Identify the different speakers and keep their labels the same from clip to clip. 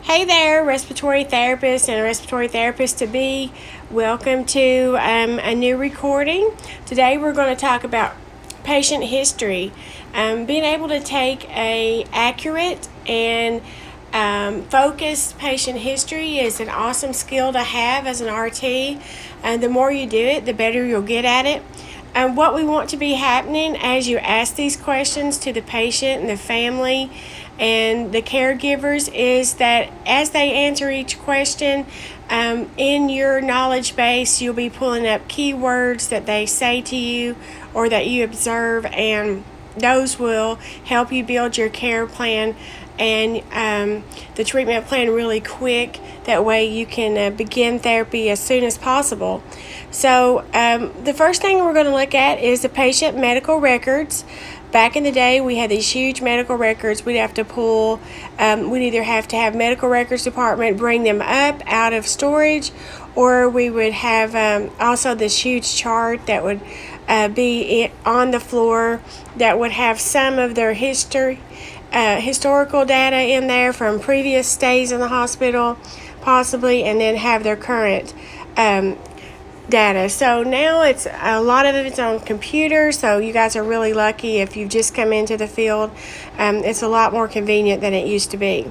Speaker 1: Hey there, respiratory therapist and respiratory therapist to be. Welcome to a new recording. Today we're going to talk about patient history. Being able to take a accurate and focused patient history is an awesome skill to have as an RT. And the more you do it, the better you'll get at it. And what we want to be happening as you ask these questions to the patient and the family and the caregivers is that as they answer each question, in your knowledge base, you'll be pulling up keywords that they say to you or that you observe, and those will help you build your care plan and the treatment plan really quick. That way you can begin therapy as soon as possible. So the first thing we're going to look at is the patient medical records. Back in the day, we had these huge medical records. We'd have to pull, we'd either have to have medical records department bring them up out of storage, or we would have also this huge chart that would be on the floor that would have some of their historical data in there from previous stays in the hospital, possibly, and then have their current data. So now it's a lot of it's on computers, so you guys are really lucky if you've just come into the field. It's a lot more convenient than it used to be.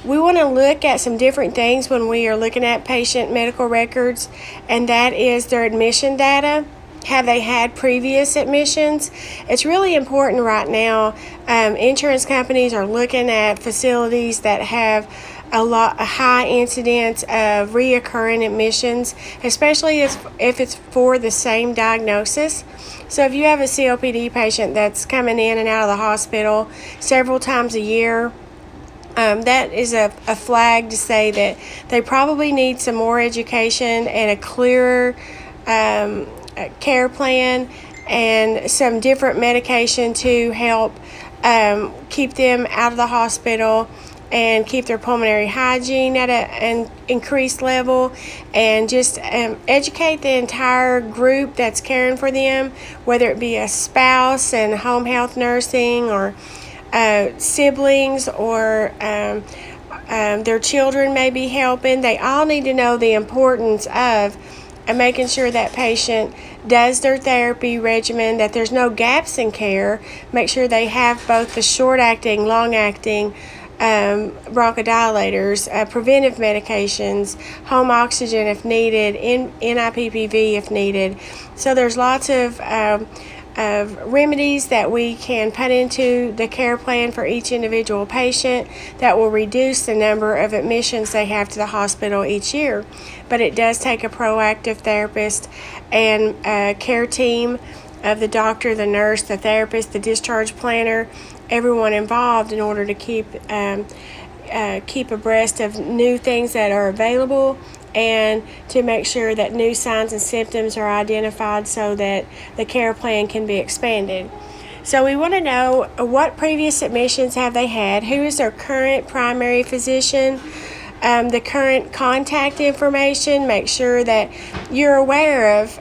Speaker 1: We want to look at some different things when we are looking at patient medical records, and that is their admission data. Have they had previous admissions? It's really important right now. Insurance companies are looking at facilities that have a high incidence of reoccurring admissions, especially if it's for the same diagnosis. So if you have a COPD patient that's coming in and out of the hospital several times a year, that is a flag to say that they probably need some more education and a clearer care plan and some different medication to help keep them out of the hospital and keep their pulmonary hygiene at an increased level, and just educate the entire group that's caring for them, whether it be a spouse and home health nursing, or siblings, or their children may be helping. They all need to know the importance of making sure that patient does their therapy regimen, that there's no gaps in care. Make sure they have both the short-acting, long-acting bronchodilators, preventive medications, home oxygen if needed, NIPPV if needed. So there's lots of remedies that we can put into the care plan for each individual patient that will reduce the number of admissions they have to the hospital each year. But it does take a proactive therapist and a care team of the doctor, the nurse, the therapist, the discharge planner, everyone involved in order to keep abreast of new things that are available, and to make sure that new signs and symptoms are identified so that the care plan can be expanded. So we want to know what previous admissions have they had, who is their current primary physician, the current contact information. Make sure that you're aware of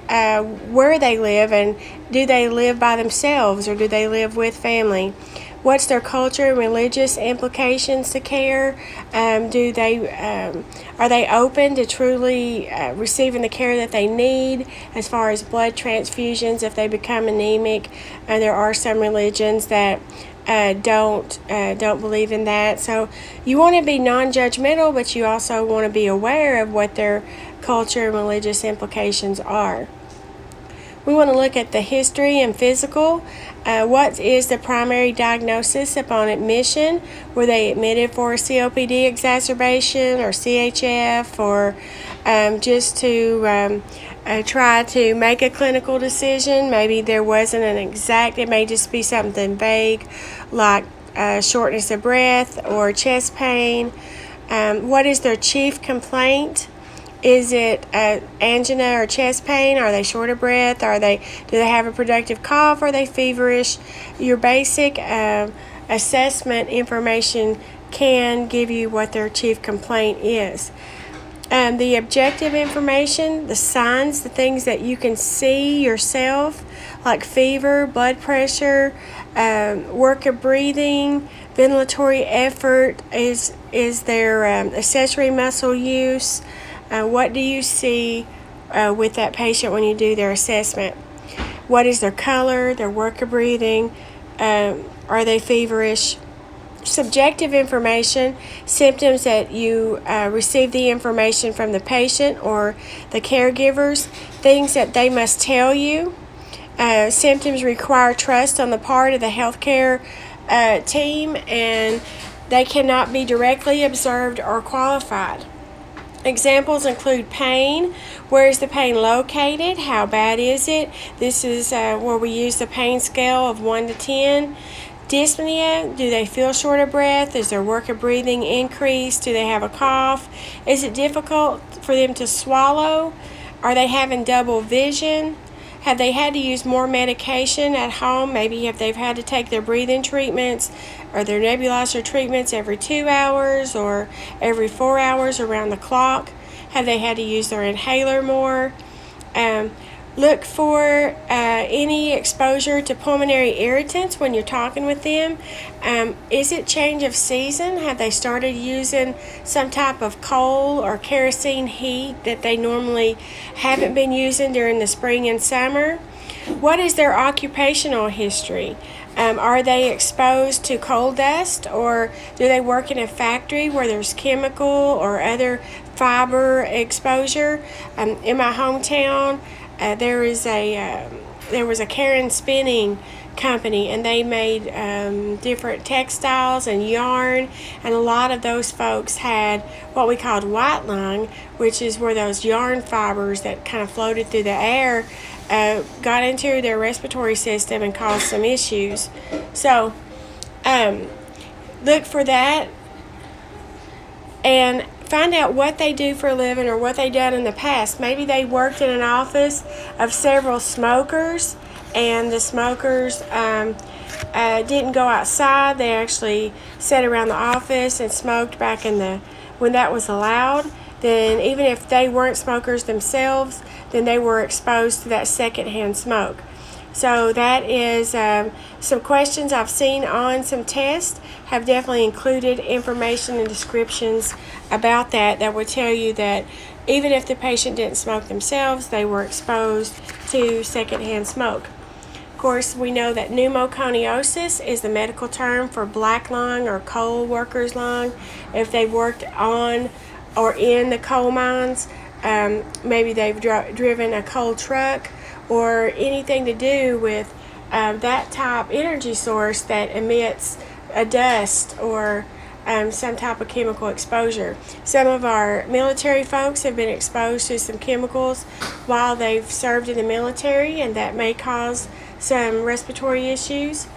Speaker 1: where they live, and do they live by themselves or do they live with family. What's their culture and religious implications to care? Are they open to truly receiving the care that they need as far as blood transfusions if they become anemic? There are some religions that don't believe in that. So you want to be non-judgmental, but you also want to be aware of what their culture and religious implications are. We want to look at the history and physical. What is the primary diagnosis upon admission? Were they admitted for a COPD exacerbation or CHF, or just to try to make a clinical decision? Maybe there wasn't an exact, it may just be something vague like shortness of breath or chest pain. What is their chief complaint? Is it angina or chest pain? Are they short of breath? Do they have a productive cough? Are they feverish? Your basic assessment information can give you what their chief complaint is. The objective information, the signs, the things that you can see yourself, like fever, blood pressure, work of breathing, ventilatory effort? Is there accessory muscle use? What do you see with that patient when you do their assessment? What is their color, their work of breathing? Are they feverish? Subjective information, symptoms that you receive the information from the patient or the caregivers, things that they must tell you. Symptoms require trust on the part of the healthcare team, and they cannot be directly observed or qualified. Examples include pain. Where is the pain located? How bad is it? This is where we use the pain scale of 1 to 10. Dyspnea, do they feel short of breath? Is their work of breathing increased? Do they have a cough? Is it difficult for them to swallow? Are they having double vision? Have they had to use more medication at home? Maybe if they've had to take their breathing treatments or their nebulizer treatments every 2 hours or every 4 hours around the clock. Have they had to use their inhaler more? Look for any exposure to pulmonary irritants when you're talking with them. Is it change of season? Have they started using some type of coal or kerosene heat that they normally haven't been using during the spring and summer? What is their occupational history? Are they exposed to coal dust, or do they work in a factory where there's chemical or other fiber exposure? In my hometown, there was a Karen spinning company, and they made different textiles and yarn, and a lot of those folks had what we called white lung, which is where those yarn fibers that kind of floated through the air got into their respiratory system and caused some issues. So look for that and find out what they do for a living or what they've done in the past. Maybe they worked in an office of several smokers, and the smokers didn't go outside. They actually sat around the office and smoked back when that was allowed. Then even if they weren't smokers themselves, then they were exposed to that secondhand smoke. So that is some questions I've seen on some tests have definitely included information and descriptions about that would tell you that even if the patient didn't smoke themselves, they were exposed to secondhand smoke. Of course, we know that pneumoconiosis is the medical term for black lung or coal worker's lung. If they worked on or in the coal mines, maybe they've driven a coal truck or anything to do with that type energy source that emits a dust or some type of chemical exposure. Some of our military folks have been exposed to some chemicals while they've served in the military, and that may cause some respiratory issues.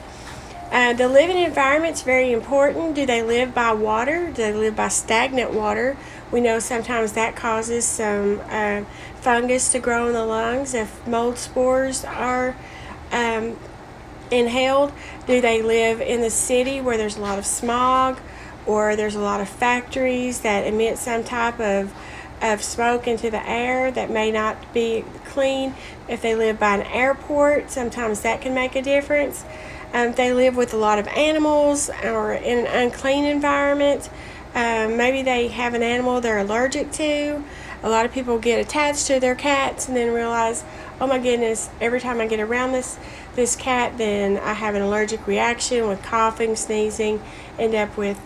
Speaker 1: The living environment is very important. Do they live by water? Do they live by stagnant water? We know sometimes that causes some fungus to grow in the lungs if mold spores are inhaled. Do they live in the city where there's a lot of smog, or there's a lot of factories that emit some type of smoke into the air that may not be clean? If they live by an airport, sometimes that can make a difference. If they live with a lot of animals or in an unclean environment, maybe they have an animal they're allergic to. A lot of people get attached to their cats and then realize, oh my goodness, every time I get around this cat, then I have an allergic reaction with coughing, sneezing, end up with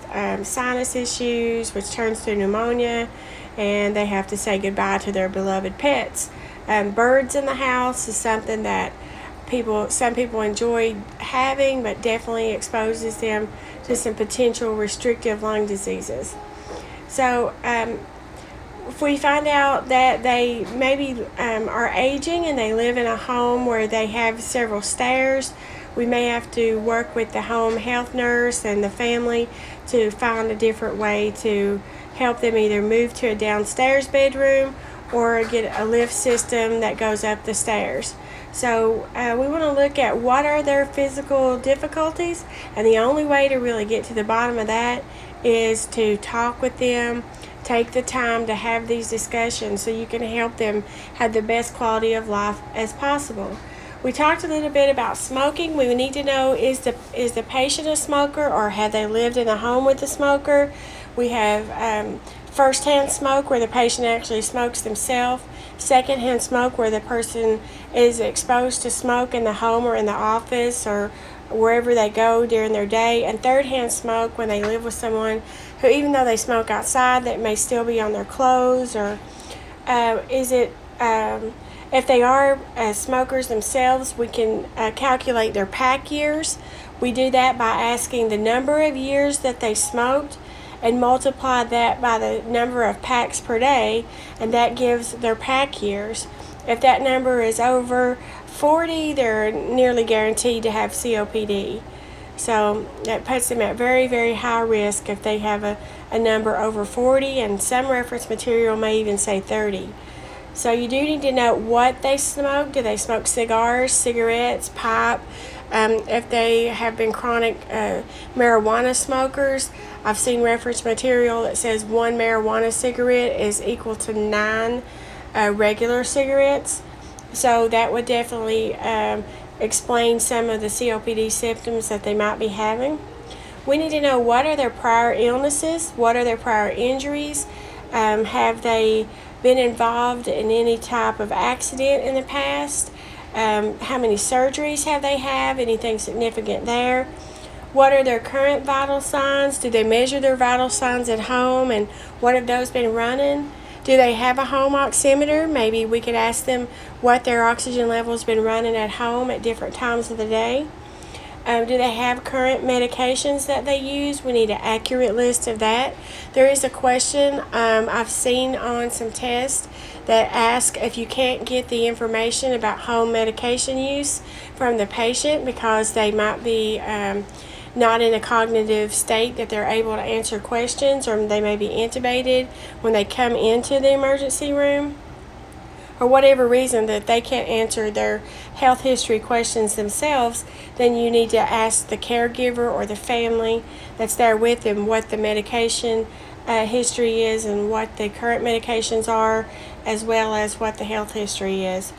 Speaker 1: sinus issues, which turns to pneumonia, and they have to say goodbye to their beloved pets. Birds in the house is something that some people enjoy having, but definitely exposes them to some potential restrictive lung diseases. So if we find out that they maybe are aging and they live in a home where they have several stairs, we may have to work with the home health nurse and the family to find a different way to help them either move to a downstairs bedroom or get a lift system that goes up the stairs. So we want to look at what are their physical difficulties, and the only way to really get to the bottom of that is to talk with them, take the time to have these discussions so you can help them have the best quality of life as possible. We talked a little bit about smoking. We need to know, is the patient a smoker, or have they lived in a home with a smoker? We have first-hand smoke, where the patient actually smokes themselves. Second-hand smoke, where the person is exposed to smoke in the home or in the office or wherever they go during their day. And third-hand smoke, when they live with someone who, even though they smoke outside, that may still be on their clothes. Or if they are smokers themselves, we can calculate their pack years. We do that by asking the number of years that they smoked and multiply that by the number of packs per day, and that gives their pack years. If that number is over 40, they're nearly guaranteed to have COPD. So that puts them at very, very high risk if they have a number over 40, and some reference material may even say 30. So you do need to know what they smoke. Do they smoke cigars, cigarettes, pipe? If they have been chronic marijuana smokers, I've seen reference material that says 1 marijuana cigarette is equal to 9 regular cigarettes. So that would definitely explain some of the COPD symptoms that they might be having. We need to know, what are their prior illnesses, what are their prior injuries, have they been involved in any type of accident in the past, how many surgeries have they had, anything significant there. What are their current vital signs? Do they measure their vital signs at home, and what have those been running? Do they have a home oximeter? Maybe we could ask them what their oxygen level has been running at home at different times of the day. Do they have current medications that they use? We need an accurate list of that. There is a question I've seen on some tests that ask if you can't get the information about home medication use from the patient because they might be not in a cognitive state that they're able to answer questions, or they may be intubated when they come into the emergency room, or whatever reason that they can't answer their health history questions themselves, then you need to ask the caregiver or the family that's there with them what the medication history is and what the current medications are, as well as what the health history is.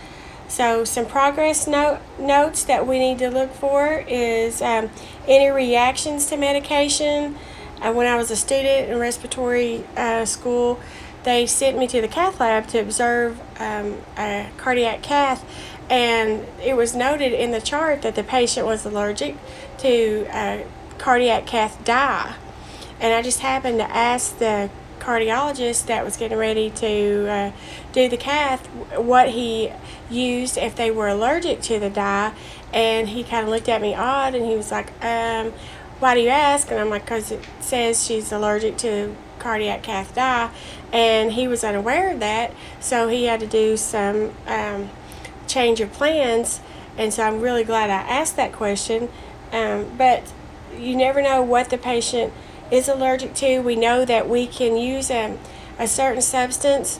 Speaker 1: So some progress notes that we need to look for is any reactions to medication. When I was a student in respiratory school, they sent me to the cath lab to observe a cardiac cath, and it was noted in the chart that the patient was allergic to cardiac cath dye. And I just happened to ask the cardiologist that was getting ready to do the cath what he used if they were allergic to the dye, and he kind of looked at me odd, and he was like, why do you ask? And I'm like, because it says she's allergic to cardiac cath dye, and he was unaware of that, so he had to do some change of plans. And so I'm really glad I asked that question, but you never know what the patient is allergic to. We know that we can use a certain substance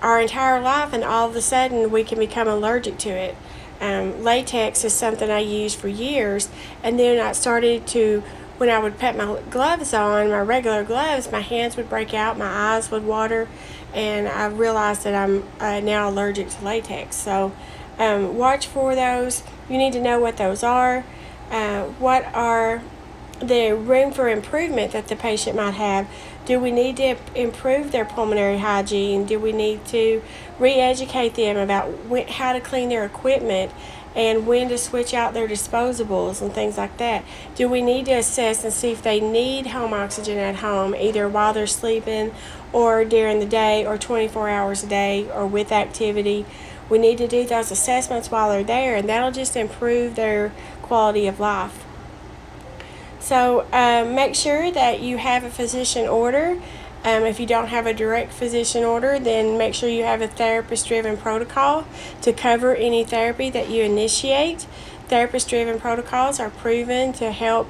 Speaker 1: our entire life, and all of a sudden we can become allergic to it. Latex is something I used for years, and then I started to, when I would put my gloves on, my regular gloves, my hands would break out, my eyes would water, and I realized that I'm now allergic to latex. So watch for those. You need to know what those are. What are the room for improvement that the patient might have? Do we need to improve their pulmonary hygiene? Do we need to re-educate them about how to clean their equipment and when to switch out their disposables and things like that? Do we need to assess and see if they need home oxygen at home, either while they're sleeping or during the day or 24 hours a day or with activity? We need to do those assessments while they're there, and that'll just improve their quality of life. So make sure that you have a physician order. If you don't have a direct physician order, then make sure you have a therapist-driven protocol to cover any therapy that you initiate. Therapist-driven protocols are proven to help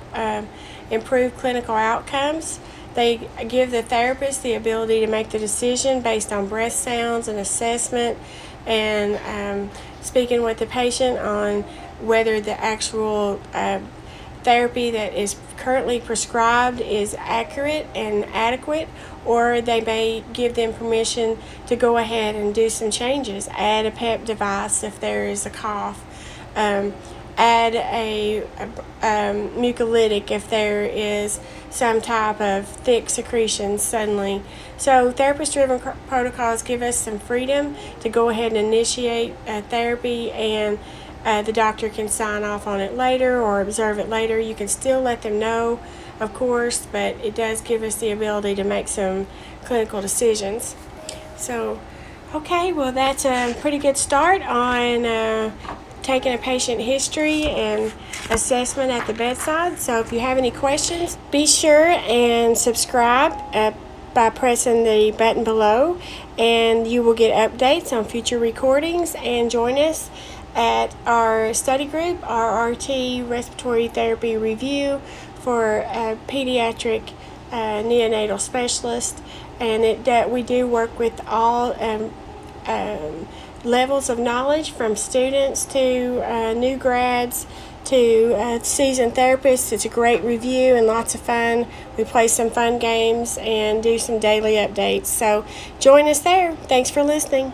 Speaker 1: improve clinical outcomes. They give the therapist the ability to make the decision based on breath sounds and assessment, and speaking with the patient on whether the actual therapy that is currently prescribed is accurate and adequate, or they may give them permission to go ahead and do some changes, add a PEP device if there is a cough, add a mucolytic if there is some type of thick secretion suddenly. So therapist-driven protocols give us some freedom to go ahead and initiate therapy, and the doctor can sign off on it later or observe it later. You can still let them know, of course, but it does give us the ability to make some clinical decisions. So, okay, well, that's a pretty good start on taking a patient history and assessment at the bedside. So if you have any questions, be sure and subscribe by pressing the button below, and you will get updates on future recordings. And join us at our study group, RRT Respiratory Therapy Review, for a pediatric neonatal specialist. And we do work with all levels of knowledge, from students to new grads to seasoned therapists. It's a great review and lots of fun. We play some fun games and do some daily updates. So join us there. Thanks for listening.